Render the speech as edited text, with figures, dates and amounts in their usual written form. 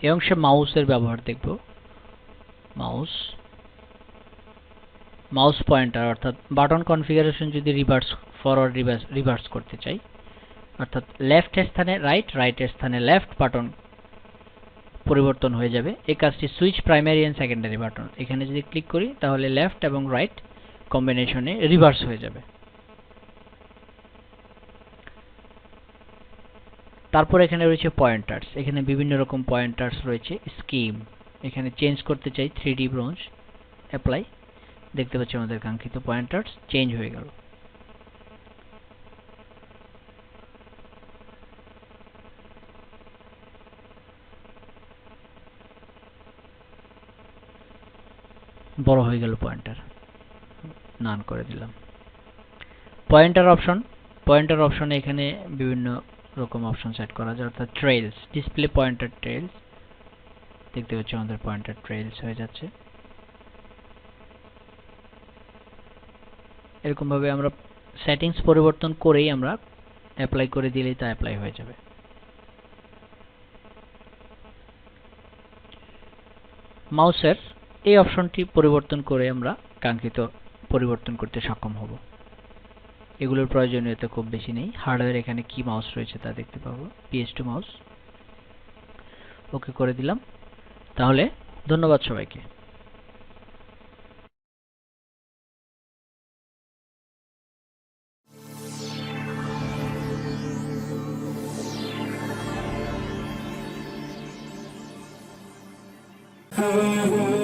এই অংশে মাউসের ব্যবহার দেখব। মাউস পয়েন্টার অর্থাৎ বাটন কনফিগারেশন যদি ফরওয়ার্ড রিভার্স করতে চাই, অর্থাৎ লেফট এর স্থানে রাইট, রাইটের স্থানে লেফট বাটন পরিবর্তন হয়ে যাবে। এই কাজটি switch primary and secondary button, এখানে যদি ক্লিক করি তাহলে লেফট এবং রাইট কম্বিনেশনে রিভার্স হয়ে যাবে। তারপর এখানে রয়েছে পয়েন্টার্স, এখানে বিভিন্ন রকম পয়েন্টার্স রয়েছে। স্কিম, এখানে চেঞ্জ করতে চাই 3D ব্রোঞ্জ, অ্যাপ্লাই। দেখতে পাচ্ছি আমাদের কাঙ্ক্ষিত পয়েন্টার্স চেঞ্জ হয়ে গেল। বড় হয়ে গেল পয়েন্টার, নান করে দিলাম। পয়েন্টার অপশনে এখানে বিভিন্ন রকম অপশন সেট করা যায়, অর্থাৎ ট্রেইলস, ডিসপ্লে পয়েন্টার ট্রেইলস। দেখতে পাচ্ছি আমাদের পয়েন্টার ট্রেইলস হয়ে যাচ্ছে। এরকম ভাবে আমরা সেটিংস পরিবর্তন করেই আমরা অ্যাপ্লাই করে দিলেই তা অ্যাপ্লাই হয়ে যাবে। মাউসের এই অপশনটি পরিবর্তন করে আমরা কাঙ্ক্ষিত পরিবর্তন করতে সক্ষম হব। এগুলোর প্রয়োজনীয়তা খুব বেশি নেই। হার্ডওয়্যার এখানে কি মাউস রয়েছে তা দেখতে পাবো, PS2 মাউস। ওকে করে দিলাম। তাহলে ধন্যবাদ সবাইকে। Oh